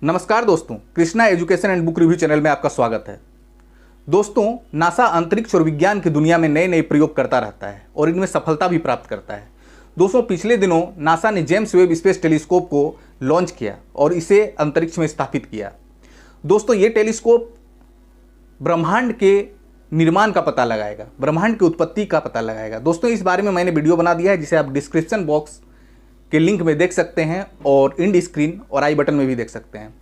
नमस्कार दोस्तों, Krishna education and book review channel में आपका स्वागत है। दोस्तों, नासा अंतरिक्ष और विज्ञान की दुनिया में नए नए प्रयोग करता रहता है और इनमें सफलता भी प्राप्त करता है। दोस्तों, पिछले दिनों नासा ने जेम्स वेब स्पेस टेलीस्कोप को लॉन्च किया और इसे अंतरिक्ष में स्थापित किया। दोस्तों, ये टेलीस्कोप ब्रह्मांड के निर्माण का पता लगाएगा, ब्रह्मांड की उत्पत्ति का पता लगाएगा। दोस्तों, इस बारे में मैंने वीडियो बना दिया है, जिसे आप डिस्क्रिप्शन बॉक्स के लिंक में देख सकते हैं और इंड स्क्रीन और आई बटन में भी देख सकते हैं।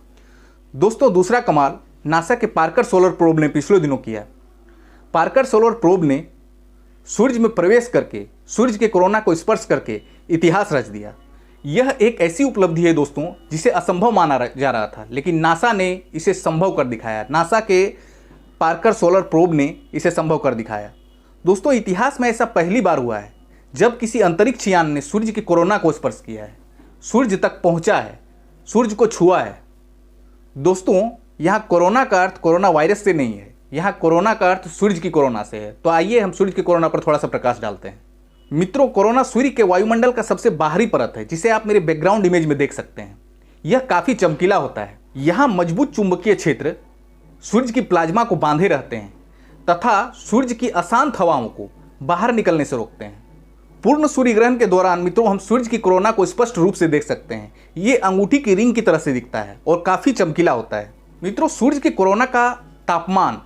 दोस्तों, दूसरा कमाल नासा के पार्कर सोलर प्रोब ने पिछले दिनों किया। पार्कर सोलर प्रोब ने सूरज में प्रवेश करके सूरज के कोरोना को स्पर्श करके इतिहास रच दिया। यह एक ऐसी उपलब्धि है दोस्तों, जिसे असंभव माना जा रहा था, लेकिन नासा ने इसे संभव कर दिखाया। नासा के पार्कर सोलर प्रोब ने इसे संभव कर दिखाया। दोस्तों, इतिहास में ऐसा पहली बार हुआ है जब किसी अंतरिक्ष यान ने सूर्य के कोरोना को स्पर्श किया है, सूर्य तक पहुंचा है, सूर्य को छुआ है। दोस्तों, यहाँ कोरोना का अर्थ कोरोना वायरस से नहीं है, यहाँ कोरोना का अर्थ सूर्य की कोरोना से है। तो आइए हम सूर्य की कोरोना पर थोड़ा सा प्रकाश डालते हैं। मित्रों, कोरोना सूर्य के वायुमंडल का सबसे बाहरी परत है, जिसे आप मेरे बैकग्राउंड इमेज में देख सकते हैं। यह काफ़ी चमकीला होता है। यहाँ मजबूत चुंबकीय क्षेत्र सूर्य की प्लाज्मा को बांधे रहते हैं तथा सूर्य की अशांत हवाओं को बाहर निकलने से रोकते हैं। पूर्ण सूर्य ग्रहण के दौरान मित्रों हम सूर्य की कोरोना को स्पष्ट रूप से देख सकते हैं। ये अंगूठी की रिंग की तरह से दिखता है और काफ़ी चमकीला होता है। मित्रों, सूर्य की कोरोना का तापमान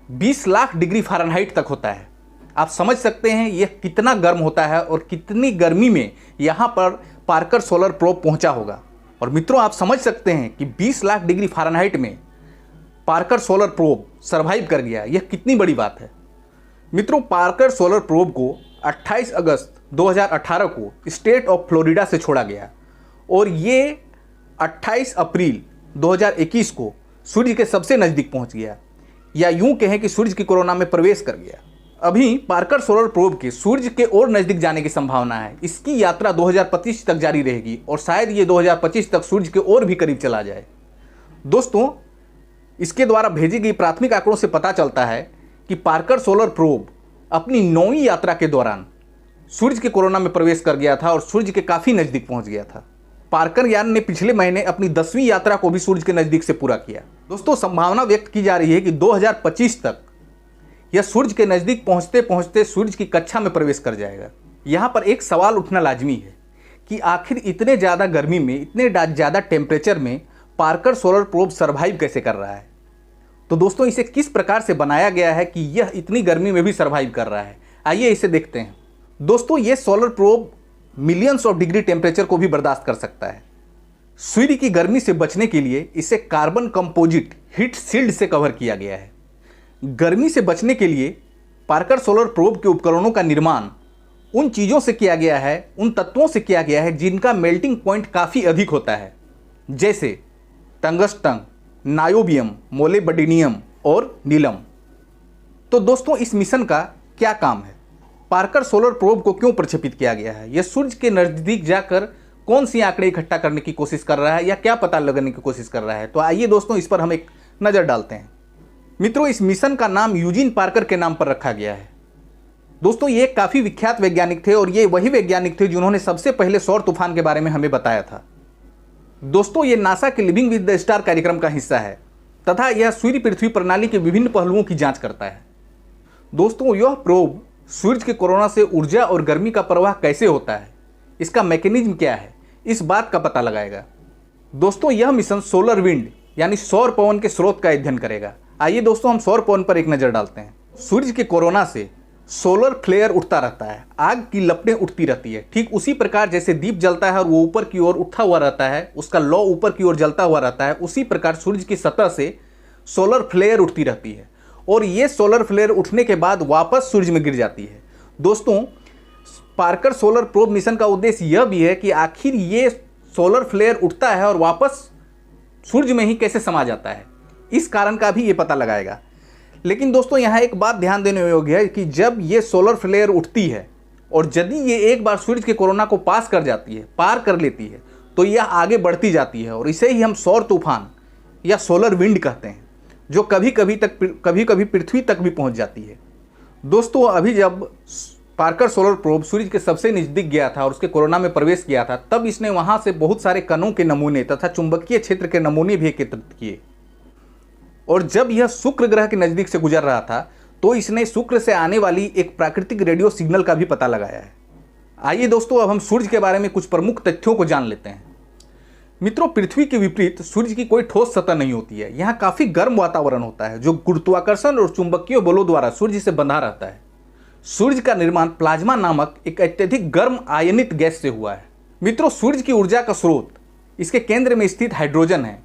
20 लाख डिग्री फ़ारेनहाइट तक होता है। आप समझ सकते हैं यह कितना गर्म होता है और कितनी गर्मी में यहाँ पर पार्कर सोलर प्रोब पहुँचा होगा। और मित्रों, आप समझ सकते हैं कि 20 लाख डिग्री फ़ारेनहाइट में पार्कर सोलर प्रोब सर्वाइव कर गया। यह कितनी बड़ी बात है। मित्रों, पार्कर सोलर प्रोब को 28 अगस्त 2018 को स्टेट ऑफ फ्लोरिडा से छोड़ा गया और ये 28 अप्रैल 2021 को सूर्य के सबसे नज़दीक पहुंच गया, या यूं कहें कि सूर्य की कोरोना में प्रवेश कर गया। अभी पार्कर सोलर प्रोब के सूर्य के और नज़दीक जाने की संभावना है। इसकी यात्रा 2025 तक जारी रहेगी और शायद ये 2025 तक सूर्य के और भी करीब चला जाए। दोस्तों, इसके द्वारा भेजी गई प्राथमिक आंकड़ों से पता चलता है कि पार्कर सोलर प्रोब अपनी 9वीं यात्रा के दौरान सूर्य के कोरोना में प्रवेश कर गया था और सूर्य के काफ़ी नज़दीक पहुंच गया था। पार्कर यान ने पिछले महीने अपनी 10वीं यात्रा को भी सूर्य के नज़दीक से पूरा किया। दोस्तों, संभावना व्यक्त की जा रही है कि 2025 तक यह सूर्य के नज़दीक पहुंचते पहुंचते सूर्य की कक्षा में प्रवेश कर जाएगा। यहाँ पर एक सवाल उठना लाजमी है कि आखिर इतने ज़्यादा गर्मी में, इतने ज़्यादा टेम्परेचर में पार्कर सोलर प्रोब सर्वाइव कैसे कर रहा है। तो दोस्तों, इसे किस प्रकार से बनाया गया है कि यह इतनी गर्मी में भी सर्वाइव कर रहा है। आइए इसे देखते हैं। दोस्तों, ये solar probe millions of degree temperature को भी बर्दाश्त कर सकता है। सूर्य की गर्मी से बचने के लिए इसे कार्बन कंपोजिट हीट शील्ड से कवर किया गया है। गर्मी से बचने के लिए पार्कर सोलर प्रोब के उपकरणों का निर्माण उन चीज़ों से किया गया है, उन तत्वों से किया गया है जिनका मेल्टिंग पॉइंट काफ़ी अधिक होता है, जैसे टंगस्टन, नायोबियम, मोलिब्डेनम और नीलम। तो दोस्तों, इस मिशन का क्या काम है? पार्कर सोलर प्रोब को क्यों प्रक्षेपित किया गया है? यह सूर्य के नज़दीक जाकर कौन सी आंकड़े इकट्ठा करने की कोशिश कर रहा है या क्या पता लगाने की कोशिश कर रहा है? तो आइए दोस्तों, इस पर हम एक नज़र डालते हैं। मित्रों, इस मिशन का नाम यूजीन पार्कर के नाम पर रखा गया है। दोस्तों, ये काफ़ी विख्यात वैज्ञानिक थे और ये वही वैज्ञानिक थे जिन्होंने सबसे पहले सौर तूफान के बारे में हमें बताया था। दोस्तों, ये नासा के लिविंग विद द स्टार कार्यक्रम का हिस्सा है तथा यह सूर्य पृथ्वी प्रणाली के विभिन्न पहलुओं की जांच करता है। दोस्तों, यह प्रोब सूर्य के कोरोना से ऊर्जा और गर्मी का प्रवाह कैसे होता है, इसका मैकेनिज्म क्या है, इस बात का पता लगाएगा। दोस्तों, यह मिशन सोलर विंड यानी सौर पवन के स्रोत का अध्ययन करेगा। आइए दोस्तों, हम सौर पवन पर एक नज़र डालते हैं। सूर्य के कोरोना से सोलर फ्लेयर उठता रहता है, आग की लपटें उठती रहती है। ठीक उसी प्रकार जैसे दीप जलता है और वो ऊपर की ओर उठा हुआ रहता है, उसका लौ ऊपर की ओर जलता हुआ रहता है, उसी प्रकार सूर्य की सतह से सोलर फ्लेयर उठती रहती है और ये सोलर फ्लेयर उठने के बाद वापस सूर्य में गिर जाती है। दोस्तों, पार्कर सोलर प्रोब मिशन का उद्देश्य यह भी है कि आखिर ये सोलर फ्लेयर उठता है और वापस सूर्य में ही कैसे समा जाता है, इस कारण का भी ये पता लगाएगा। लेकिन दोस्तों, यहाँ एक बात ध्यान देने योग्य है कि जब ये सोलर फ्लेयर उठती है और यदि ये एक बार सूर्य के कोरोना को पास कर जाती है, पार कर लेती है, तो यह आगे बढ़ती जाती है और इसे ही हम सौर तूफान या सोलर विंड कहते हैं, जो कभी कभी पृथ्वी तक भी पहुँच जाती है। दोस्तों, अभी जब पार्कर सोलर प्रोब सूरज के सबसे नजदीक गया था और उसके कोरोना में प्रवेश किया था, तब इसने वहां से बहुत सारे कणों के नमूने तथा चुंबकीय क्षेत्र के नमूने भी एकत्रित किए। और जब यह शुक्र ग्रह के नजदीक से गुजर रहा था तो इसने शुक्र से आने वाली एक प्राकृतिक रेडियो सिग्नल का भी पता लगाया है। आइए दोस्तों, अब हम सूर्य के बारे में कुछ प्रमुख तथ्यों को जान लेते हैं। मित्रों, पृथ्वी के विपरीत सूर्य की कोई ठोस सतह नहीं होती है। यहाँ काफी गर्म वातावरण होता है जो गुरुत्वाकर्षण और चुंबकीय बलों द्वारा सूर्य से बंधा रहता है। सूर्य का निर्माण प्लाज्मा नामक एक अत्यधिक गर्म आयनित गैस से हुआ है। मित्रों, सूर्य की ऊर्जा का स्रोत इसके केंद्र में स्थित हाइड्रोजन है।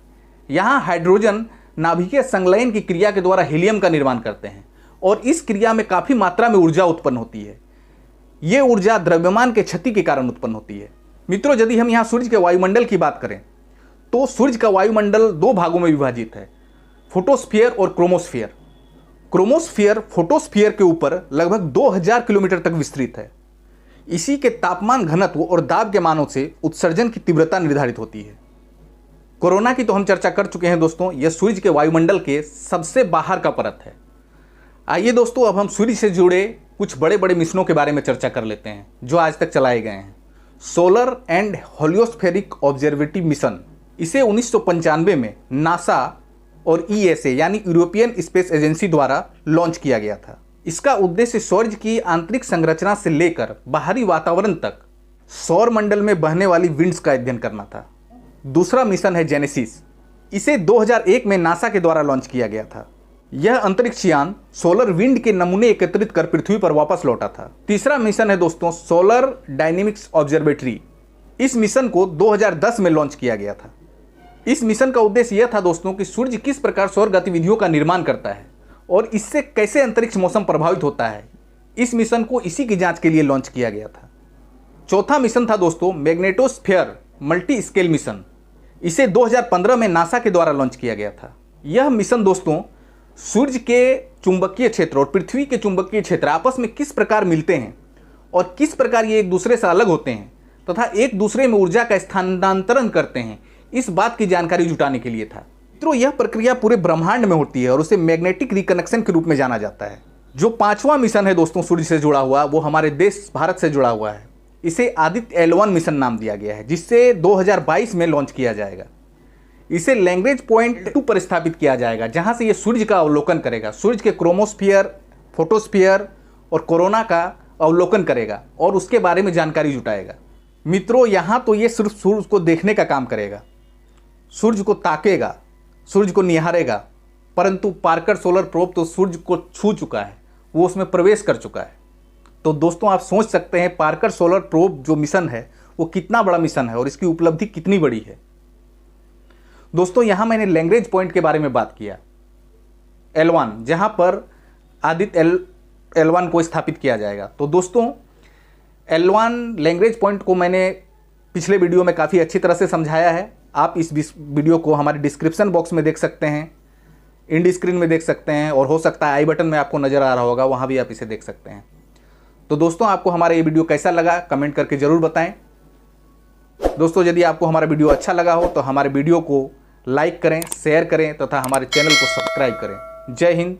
यहाँ हाइड्रोजन नाभिकीय संलयन की क्रिया के द्वारा हीलियम का निर्माण करते हैं और इस क्रिया में काफी मात्रा में ऊर्जा उत्पन्न होती है। ये ऊर्जा द्रव्यमान के क्षति के कारण उत्पन्न होती है। मित्रों, यदि हम यहाँ सूर्य के वायुमंडल की बात करें तो सूर्य का वायुमंडल दो भागों में विभाजित है, फोटोस्फीयर और क्रोमोस्फीयर। क्रोमोस्फीयर फोटोस्फीयर के ऊपर लगभग 2000 किलोमीटर तक विस्तृत है। इसी के तापमान, घनत्व और दाब के मानों से उत्सर्जन की तीव्रता निर्धारित होती है। कोरोना की तो हम चर्चा कर चुके हैं दोस्तों, यह सूर्य के वायुमंडल के सबसे बाहर का परत है। आइए दोस्तों, अब हम सूर्य से जुड़े कुछ बड़े बड़े मिशनों के बारे में चर्चा कर लेते हैं जो आज तक चलाए गए हैं। सोलर एंड हेलियोस्फेरिक ऑब्जर्वेटरी मिशन, इसे 1995 में नासा और ईएसए यानी यूरोपियन स्पेस एजेंसी द्वारा लॉन्च किया गया था। इसका उद्देश्य सूर्य की आंतरिक संरचना से लेकर बाहरी वातावरण तक सौर मंडल में बहने वाली विंड्स का अध्ययन करना था। दूसरा मिशन है जेनेसिस, इसे 2001 में नासा के द्वारा लॉन्च किया गया था। यह अंतरिक्ष यान सोलर विंड के नमूने एकत्रित कर पृथ्वी पर वापस लौटा था। तीसरा मिशन है दोस्तों सोलर डायनेमिक्स ऑब्जर्वेटरी। इस मिशन को 2010 में लॉन्च किया गया था। इस मिशन का उद्देश्य यह था दोस्तों कि सूर्य किस प्रकार सौर गतिविधियों का निर्माण करता है और इससे कैसे अंतरिक्ष मौसम प्रभावित होता है। इस मिशन को इसी की जांच के लिए लॉन्च किया गया था। चौथा मिशन था दोस्तों मैग्नेटोस्फीयर मल्टी स्केल मिशन। इसे 2015 में नासा के द्वारा लॉन्च किया गया था। यह मिशन दोस्तों सूर्य के चुंबकीय क्षेत्र और पृथ्वी के चुंबकीय क्षेत्र आपस में किस प्रकार मिलते हैं और किस प्रकार ये एक दूसरे से अलग होते हैं तथा एक दूसरे में ऊर्जा का स्थानांतरण करते हैं, इस बात की जानकारी जुटाने के लिए था। मित्रों, यह प्रक्रिया पूरे ब्रह्मांड में होती है और उसे मैग्नेटिक रिकनेक्शन के रूप में जाना जाता है। जो पांचवा मिशन है दोस्तों सूर्य से जुड़ा हुआ, वो हमारे देश भारत से जुड़ा हुआ है। इसे आदित्य L1 मिशन नाम दिया गया है, जिससे 2022 में लॉन्च किया जाएगा। इसे लैग्रेंज पॉइंट 2 पर स्थापित किया जाएगा, जहां से यह सूर्य का अवलोकन करेगा, सूर्य के क्रोमोस्फीयर, फोटोस्फीयर और कोरोना का अवलोकन करेगा और उसके बारे में जानकारी जुटाएगा। मित्रों, यहां तो ये सिर्फ सूर्य को देखने का काम करेगा, सूर्य को ताकेगा, सूर्य को निहारेगा, परंतु पार्कर सोलर प्रोब तो सूर्य को छू चुका है, वो उसमें प्रवेश कर चुका है। तो दोस्तों, आप सोच सकते हैं पार्कर सोलर प्रोब जो मिशन है वो कितना बड़ा मिशन है और इसकी उपलब्धि कितनी बड़ी है। दोस्तों, यहां मैंने लैग्रेंज पॉइंट के बारे में बात किया, L1, जहां पर आदित्य L1 को स्थापित किया जाएगा। तो दोस्तों, L1 लैग्रेंज पॉइंट को मैंने पिछले वीडियो में काफ़ी अच्छी तरह से समझाया है। आप इस वीडियो को हमारे डिस्क्रिप्शन बॉक्स में देख सकते हैं, इंड स्क्रीन में देख सकते हैं और हो सकता है आई बटन में आपको नज़र आ रहा होगा, वहाँ भी आप इसे देख सकते हैं। तो दोस्तों, आपको हमारा ये वीडियो कैसा लगा कमेंट करके ज़रूर बताएं। दोस्तों, यदि आपको हमारा वीडियो अच्छा लगा हो तो हमारे वीडियो को लाइक करें, शेयर करें तथा हमारे चैनल को सब्सक्राइब करें। जय हिंद,